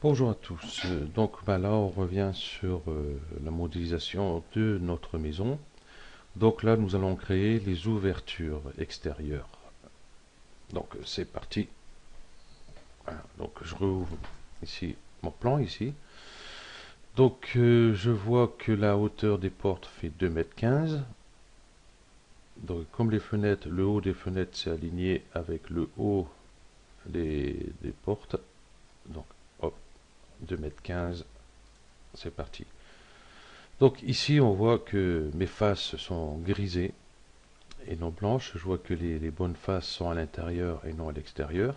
Bonjour à tous. Donc là, on revient sur la modélisation de notre maison. Donc là, nous allons créer les ouvertures extérieures. Donc c'est parti. Voilà. Donc je rouvre ici mon plan ici. Donc je vois que la hauteur des portes fait 2,15 m. Donc comme les fenêtres, le haut des fenêtres c'est aligné avec le haut des portes. Donc hop, 2,15 m, c'est parti. Donc ici, on voit que mes faces sont grisées et non blanches. Je vois que les bonnes faces sont à l'intérieur et non à l'extérieur.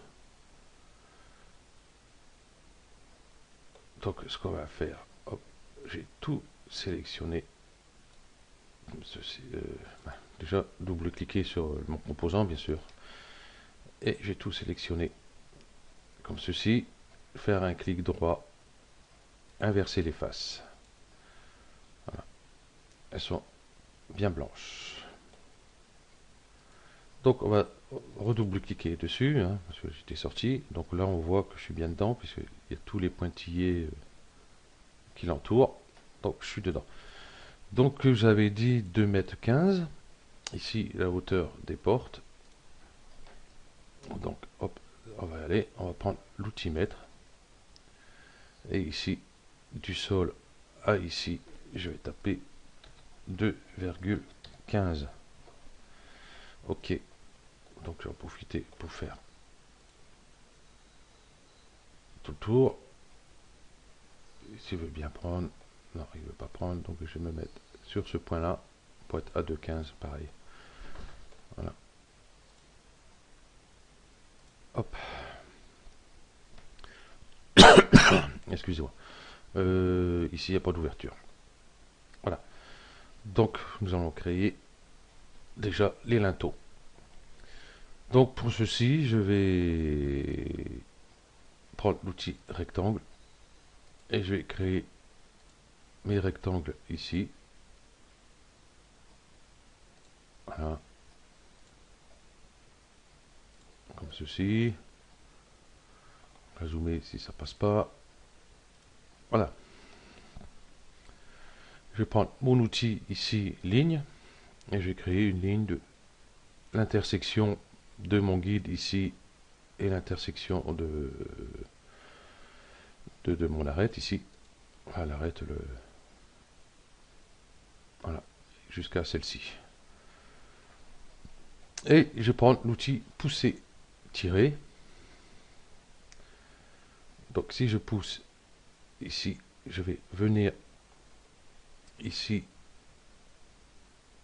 Donc ce qu'on va faire, hop, j'ai tout sélectionné. Comme ceci, déjà, double-cliquer sur mon composant, bien sûr. Et j'ai tout sélectionné comme ceci. Faire un clic droit, inverser les faces. Voilà. Elles sont bien blanches. Donc on va redouble-cliquer dessus, hein, parce que j'étais sorti. Donc là on voit que je suis bien dedans, puisqu'il y a tous les pointillés qui l'entourent. Donc je suis dedans. Donc j'avais dit 2,15 m. Ici la hauteur des portes. Donc hop, on va aller, on va prendre l'outil mètre. Et ici, du sol à ici, je vais taper 2,15. Ok, donc je vais en profiter pour faire tout le tour. S'il veut bien prendre, non, il ne veut pas prendre, donc je vais me mettre sur ce point-là pour être à 2,15, pareil. Voilà. Hop. Excusez-moi. Ici, il n'y a pas d'ouverture. Voilà. Donc, nous allons créer déjà les linteaux. Donc, pour ceci, je vais prendre l'outil rectangle et je vais créer mes rectangles ici. Voilà. Comme ceci. On va zoomer si ça passe pas. Voilà. Je vais prendre mon outil ici, ligne, et je vais créer une ligne de l'intersection de mon guide ici et l'intersection de mon arête ici. Voilà, l'arête, voilà, jusqu'à celle-ci. Et je prends l'outil pousser, tirer. Donc si je pousse ici, je vais venir ici.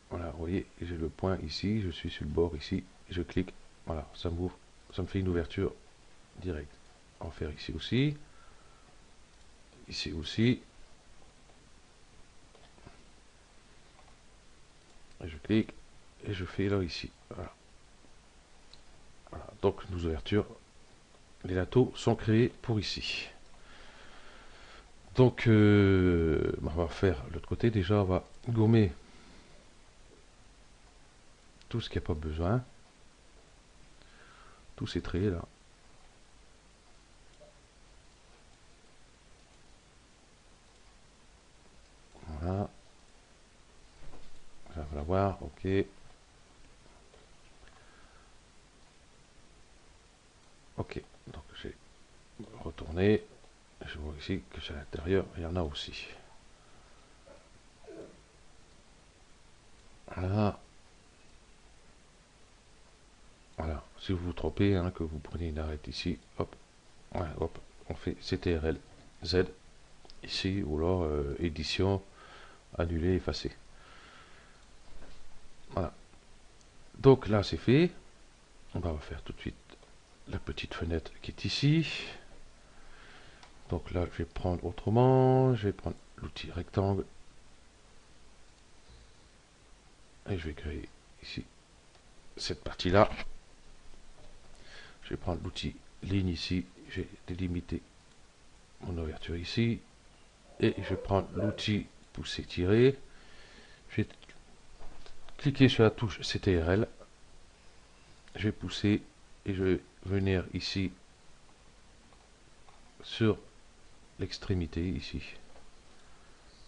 Voilà, vous voyez, j'ai le point ici, je suis sur le bord ici, je clique, voilà, ça m'ouvre, ça me fait une ouverture directe. On va faire ici aussi, et je clique, et je fais là ici. Voilà. Voilà. Donc nos ouvertures, les linteaux sont créés pour ici. Donc on va faire l'autre côté, déjà on va gommer tout ce qui n'a pas besoin, tous ces traits là. Voilà, ça va l'avoir, ok. Ok, donc j'ai retourné, je vois ici que c'est à l'intérieur, il y en a aussi. Voilà, voilà, si vous vous trompez, hein, que vous prenez une arête ici, hop, ouais, hop, on fait CTRL Z ici, ou alors édition, annuler, effacer. Voilà, donc là c'est fait, on va faire tout de suite la petite fenêtre qui est ici. Donc là, je vais prendre autrement, je vais prendre l'outil rectangle et je vais créer ici cette partie-là. Je vais prendre l'outil ligne ici, j'ai délimité mon ouverture ici et je vais prendre l'outil pousser tirer. Je vais cliquer sur la touche CTRL, je vais pousser et je vais venir ici sur l'extrémité ici.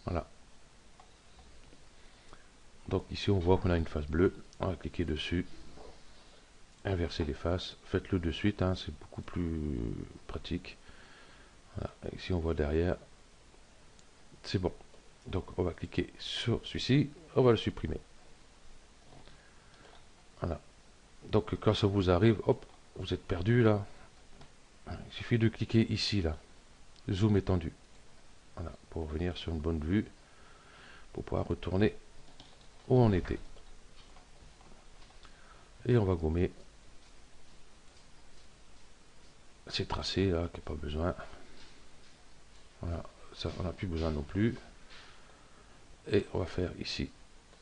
Voilà. Donc ici on voit qu'on a une face bleue. On va cliquer dessus, inverser les faces. Faites-le de suite, hein, c'est beaucoup plus pratique. Voilà. Ici on voit derrière. C'est bon. Donc on va cliquer sur celui-ci, on va le supprimer. Voilà. Donc quand ça vous arrive, hop, vous êtes perdu là. Il suffit de cliquer ici là, zoom étendu. Voilà, pour revenir sur une bonne vue, pour pouvoir retourner où on était. Et on va gommer ces tracés là qui n'a pas besoin. Voilà, ça on n'a plus besoin non plus. Et on va faire ici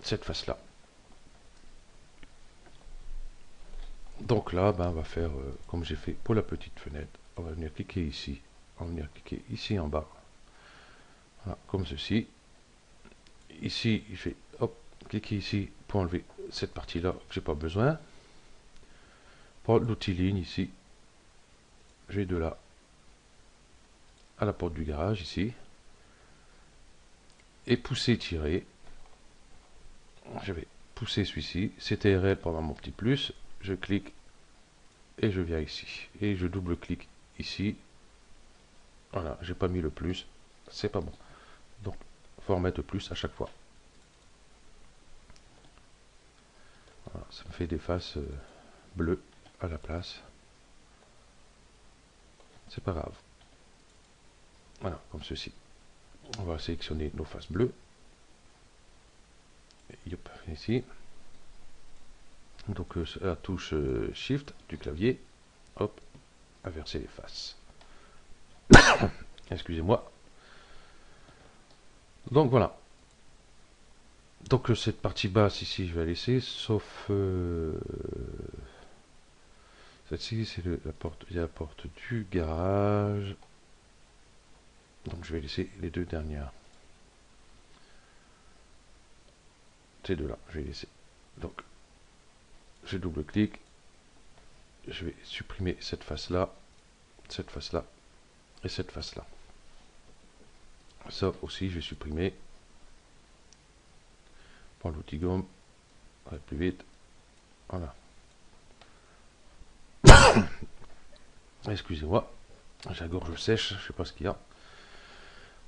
cette face là. Donc là, ben, on va faire comme j'ai fait pour la petite fenêtre. On va venir cliquer ici. On va venir cliquer ici en bas. Voilà, comme ceci. Ici, je vais hop, cliquer ici pour enlever cette partie-là que j'ai pas besoin. Prendre l'outil ligne ici. Je vais de là à la porte du garage ici. Et pousser, tirer. Je vais pousser celui-ci. CTRL pendant mon petit plus. Je clique et je viens ici. Et je double-clique ici. Voilà, j'ai pas mis le plus. C'est pas bon. Donc, il faut remettre le plus à chaque fois. Voilà, ça me fait des faces bleues à la place. C'est pas grave. Voilà, comme ceci. On va sélectionner nos faces bleues. Yop, ici. Donc la touche Shift du clavier. Hop, inverser les faces. Excusez-moi. Donc voilà. Donc cette partie basse ici, je vais la laisser, sauf celle-ci, c'est la porte du garage. Donc je vais laisser les deux dernières. Ces deux-là, je vais laisser. Donc je double-clique. Je vais supprimer cette face-là et cette face-là. Ça aussi, je vais supprimer. Prends l'outil gomme, ça va plus vite. Voilà. Excusez-moi, j'ai la gorge sèche, je sais pas ce qu'il y a.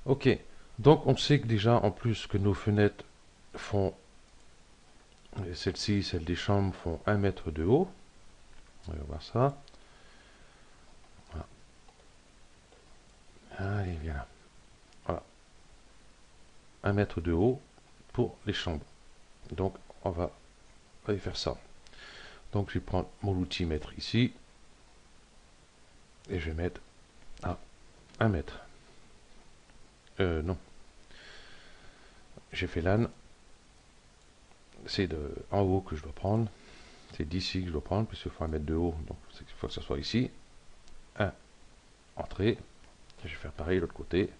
Ok, donc on sait que déjà, en plus que nos fenêtres font, celle-ci, celle des chambres, font 1 mètre de haut. On va voir ça. Voilà. Allez, viens là. Voilà. 1 mètre de haut pour les chambres. Donc, on va aller faire ça. Donc, je vais prendre mon outil mètre ici. Et je vais mettre à 1 mètre. Non. J'ai fait l'âne. C'est en haut que je dois prendre. C'est d'ici que je dois prendre, puisqu'il faut 1 mètre de haut. Donc, il faut que ça soit ici. 1. Entrée. Et je vais faire pareil de l'autre côté.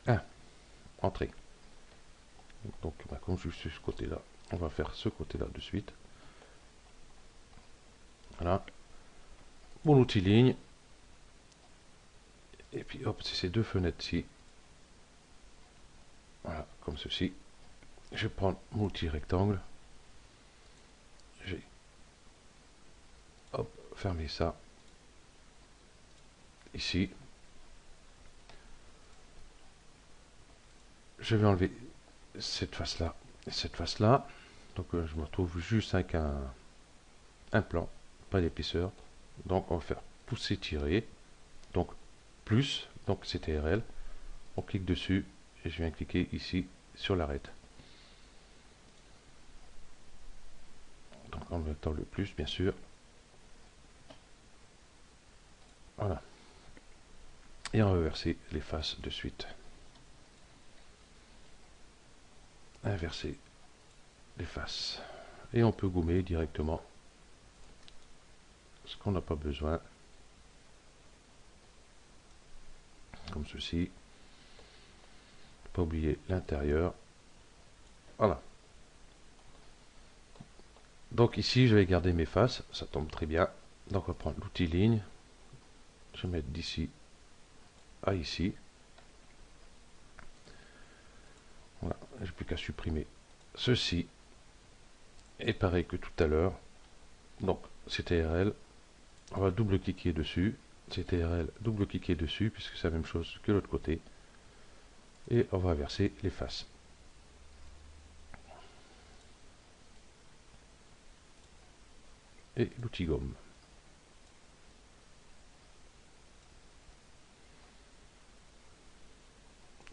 1. Entrée. Donc, comme je suis ce côté-là, on va faire ce côté-là de suite. Voilà. Mon outil ligne. Et puis, hop, c'est ces deux fenêtres-ci. Voilà, comme ceci. Je vais prendre mon outil rectangle. Je vais, hop, fermer ça. Ici. Je vais enlever cette face-là et cette face-là. Donc, je me retrouve juste avec un plan, pas d'épaisseur. Donc, on va faire pousser, tirer. Donc, plus, donc CTRL. On clique dessus et je viens cliquer ici sur l'arête. Donc, en mettant le plus, bien sûr. Voilà. Et on va inverser les faces de suite. Inverser les faces. Et on peut gommer directement ce qu'on n'a pas besoin. Comme ceci. Pas oublier l'intérieur. Voilà. Donc ici, je vais garder mes faces. Ça tombe très bien. Donc on va prendre l'outil ligne, je vais mettre d'ici à ici. Voilà, j'ai plus qu'à supprimer ceci. Et pareil que tout à l'heure, donc CTRL, on va double-cliquer dessus, CTRL, double-cliquer dessus, puisque c'est la même chose que l'autre côté, et on va inverser les faces. Et l'outil gomme.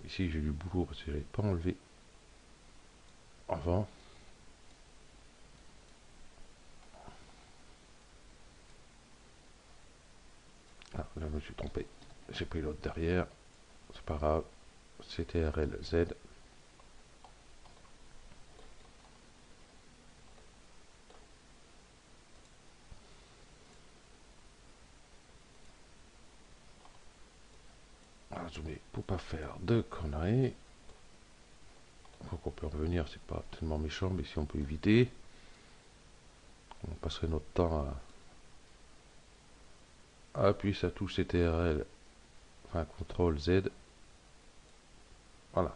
Ici j'ai du boulot parce que je n'avais pas enlevé avant. Ah, là je me suis trompé. J'ai pris l'autre derrière. C'est pas grave. CTRL Z. Alors, zoomer pour pas faire de conneries. Donc on peut revenir, c'est pas tellement méchant, mais si on peut éviter. On passerait notre temps à appuyer sa touche CTRL, enfin CTRL Z. Voilà.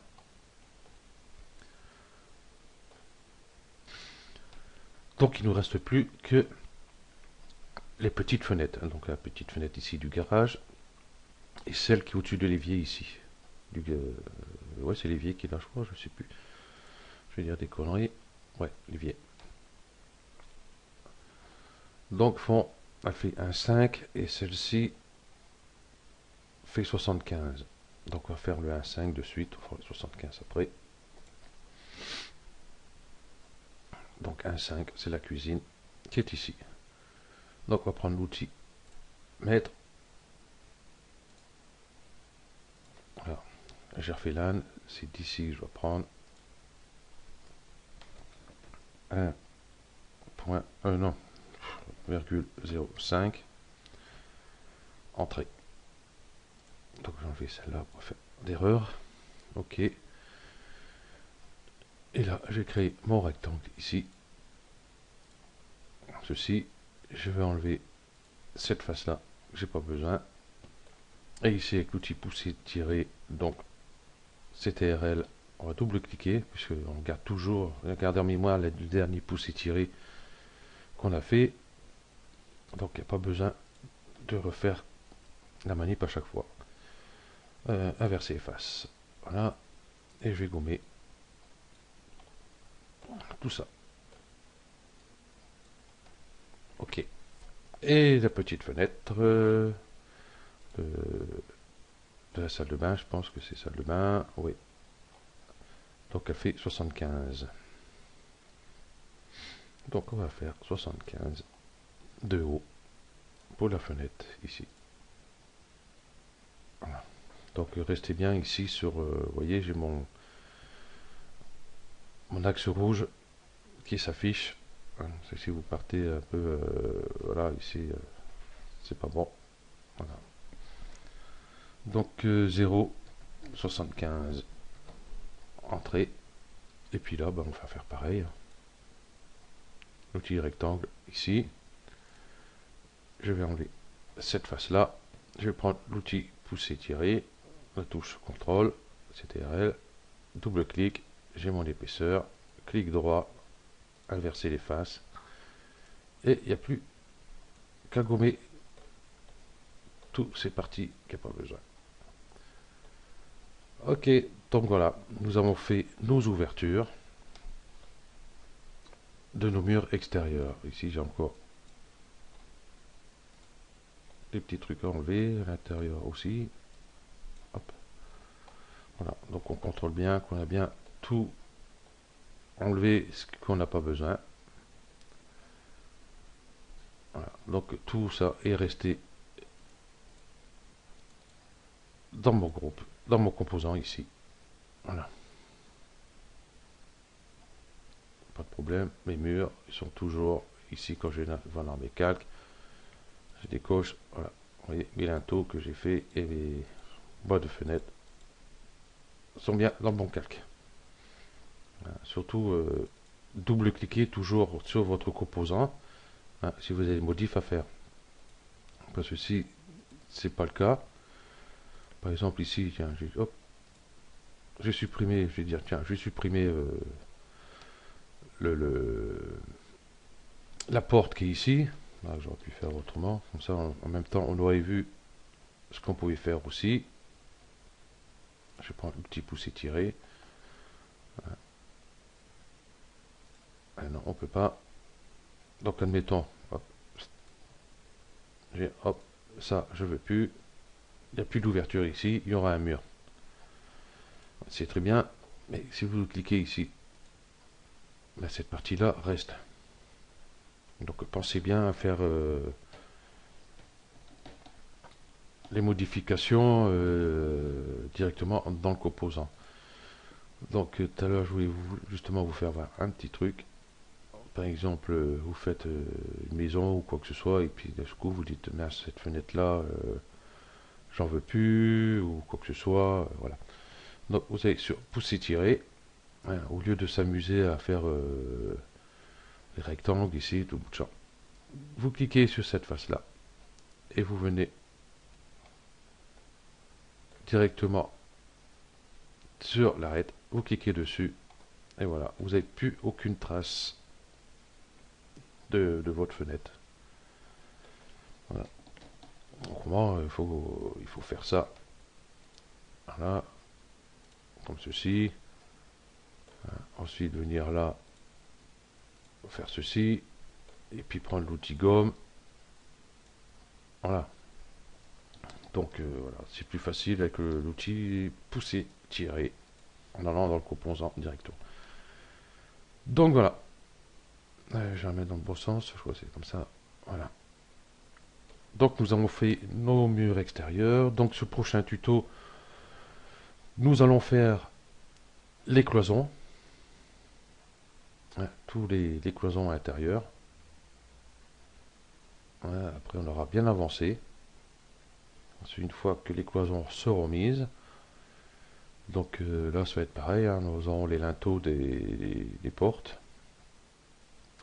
Donc il ne nous reste plus que les petites fenêtres. Donc la petite fenêtre ici du garage et celle qui est au-dessus de l'évier ici. Ouais, c'est l'évier qui est là, je crois, je sais plus. Je vais dire des conneries. Ouais, l'évier. Donc fond, elle fait un 5 et celle-ci fait 75. Donc on va faire le 1,5 de suite, on fera le 75 après. Donc 1,5, c'est la cuisine qui est ici. Donc on va prendre l'outil mettre. Alors, j'ai refait l'âne, c'est d'ici que je vais prendre 1.1, non, 0,05 entrée. Donc j'ai enlevé celle-là pour faire d'erreur. Ok. Et là, j'ai créé mon rectangle ici. Ceci, je vais enlever cette face-là, j'ai pas besoin. Et ici, avec l'outil pousser tirer, donc CTRL, on va double-cliquer, puisque on garde toujours, garde en mémoire le dernier pousser tirer qu'on a fait. Donc il n'y a pas besoin de refaire la manip à chaque fois. Inverser les faces. Voilà. Et je vais gommer tout ça. Ok. Et la petite fenêtre de la salle de bain, je pense que c'est salle de bain. Oui. Donc elle fait 75. Donc on va faire 75 de haut pour la fenêtre ici. Voilà. Donc restez bien ici sur, vous voyez, j'ai mon axe rouge qui s'affiche. Si vous partez un peu, voilà, ici, c'est pas bon. Voilà. Donc 0,75 entrée. Et puis là, ben, on va faire pareil. L'outil rectangle ici. Je vais enlever cette face-là. Je vais prendre l'outil pousser tirer, la touche CTRL, CTRL, double-clic, j'ai mon épaisseur, clic droit, inverser les faces. Et il n'y a plus qu'à gommer toutes ces parties qu'il n'y a pas besoin. Ok, donc voilà, nous avons fait nos ouvertures de nos murs extérieurs. Ici, j'ai encore des petits trucs à enlever, à l'intérieur aussi. Hop. Voilà, donc on contrôle bien qu'on a bien tout enlevé ce qu'on n'a pas besoin. Voilà, donc tout ça est resté dans mon groupe, dans mon composant ici. Voilà. Pas de problème, mes murs ils sont toujours ici quand je vais dans mes calques. Je décoche, voilà. Vous voyez, mes linteaux que j'ai fait et les bois de fenêtre sont bien dans mon calque. Voilà. Surtout, double-cliquez toujours sur votre composant hein, si vous avez des modifs à faire. Parce que si c'est pas le cas, par exemple ici, tiens, hop, j'ai supprimé, je vais dire, tiens, je vais supprimer le, la porte qui est ici. Là, j'aurais pu faire autrement. Comme ça, en même temps, on aurait vu ce qu'on pouvait faire aussi. Je prends le petit pouce étiré. Ah non, on peut pas. Donc, admettons, hop, hop, ça, je veux plus. Il n'y a plus d'ouverture ici, il y aura un mur. C'est très bien, mais si vous cliquez ici, ben, cette partie-là reste. Donc pensez bien à faire les modifications directement dans le composant. Donc tout à l'heure, je voulais justement vous faire voir un petit truc. Par exemple, vous faites une maison ou quoi que ce soit, et puis d'un coup, vous dites, mais cette fenêtre-là, j'en veux plus, ou quoi que ce soit, voilà. Donc vous allez sur pousser tirer, hein, au lieu de s'amuser à faire les rectangles ici, tout bout de champ. Vous cliquez sur cette face-là, et vous venez directement sur l'arête, vous cliquez dessus, et voilà, vous n'avez plus aucune trace de votre fenêtre. Voilà. Autrement, il faut faire ça. Voilà, comme ceci. Ensuite, venir là, faire ceci, et puis prendre l'outil gomme. Voilà. Donc voilà, c'est plus facile avec l'outil pousser, tirer, en allant dans le composant directement. Donc voilà. Je vais la mettre dans le bon sens, je crois que c'est comme ça. Voilà. Donc nous avons fait nos murs extérieurs. Donc ce prochain tuto, nous allons faire les cloisons. Tous les cloisons intérieures. Après on aura bien avancé. Ensuite, une fois que les cloisons seront mises, donc là ça va être pareil, hein, nous aurons les linteaux des portes.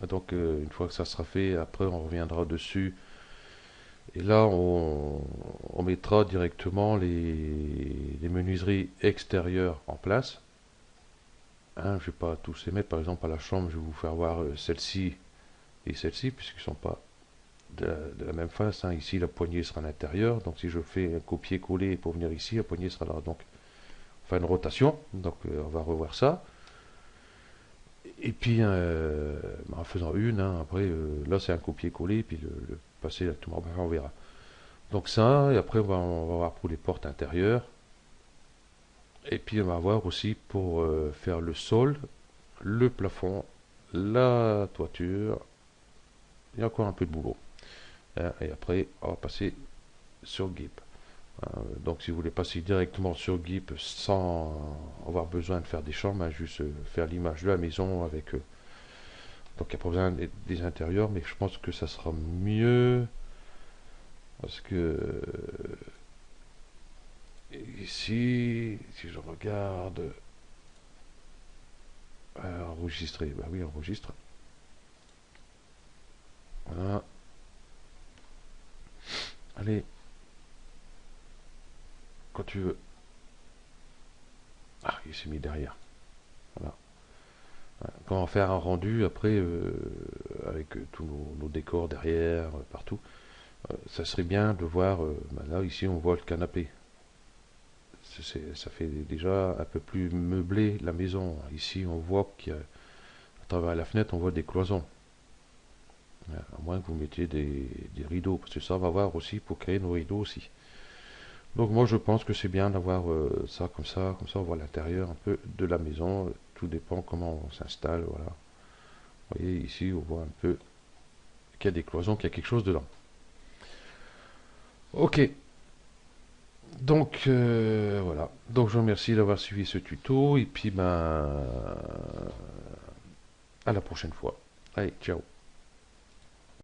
Donc une fois que ça sera fait, après on reviendra dessus. Et là, on mettra directement les menuiseries extérieures en place. Hein, je ne vais pas tous les mettre. Par exemple, à la chambre, je vais vous faire voir celle-ci et celle-ci, puisqu'ils ne sont pas de la même face. Hein. Ici, la poignée sera à l'intérieur. Donc, si je fais un copier-coller pour venir ici, la poignée sera là. Donc, on fait une rotation. Donc, on va revoir ça. Et puis, en faisant une, hein, après, là, c'est un copier-coller. Puis, le passer directement, on verra. Donc ça, et après on va voir pour les portes intérieures. Et puis on va voir aussi pour faire le sol, le plafond, la toiture. Il y a encore un peu de boulot. Et après, on va passer sur GIMP. Donc si vous voulez passer directement sur GIMP sans avoir besoin de faire des chambres, hein, juste faire l'image de la maison avec... donc il n'y a pas besoin des intérieurs, mais je pense que ça sera mieux. Parce que ici, si je regarde enregistrer, bah oui, enregistre. Voilà. Allez, quand tu veux. Ah, il s'est mis derrière. Voilà. Quand on va faire un rendu après, avec tous nos décors derrière, partout, ça serait bien de voir, bah là ici on voit le canapé. Ça fait déjà un peu plus meublé la maison. Ici on voit qu'à travers la fenêtre on voit des cloisons. À moins que vous mettiez des rideaux, parce que ça va voir aussi pour créer nos rideaux aussi. Donc moi je pense que c'est bien d'avoir ça comme ça on voit l'intérieur un peu de la maison. Tout dépend comment on s'installe, voilà. Vous voyez ici on voit un peu qu'il y a des cloisons, qu'il y a quelque chose dedans. Ok, donc voilà. Donc je vous remercie d'avoir suivi ce tuto et puis ben à la prochaine fois. Allez, ciao.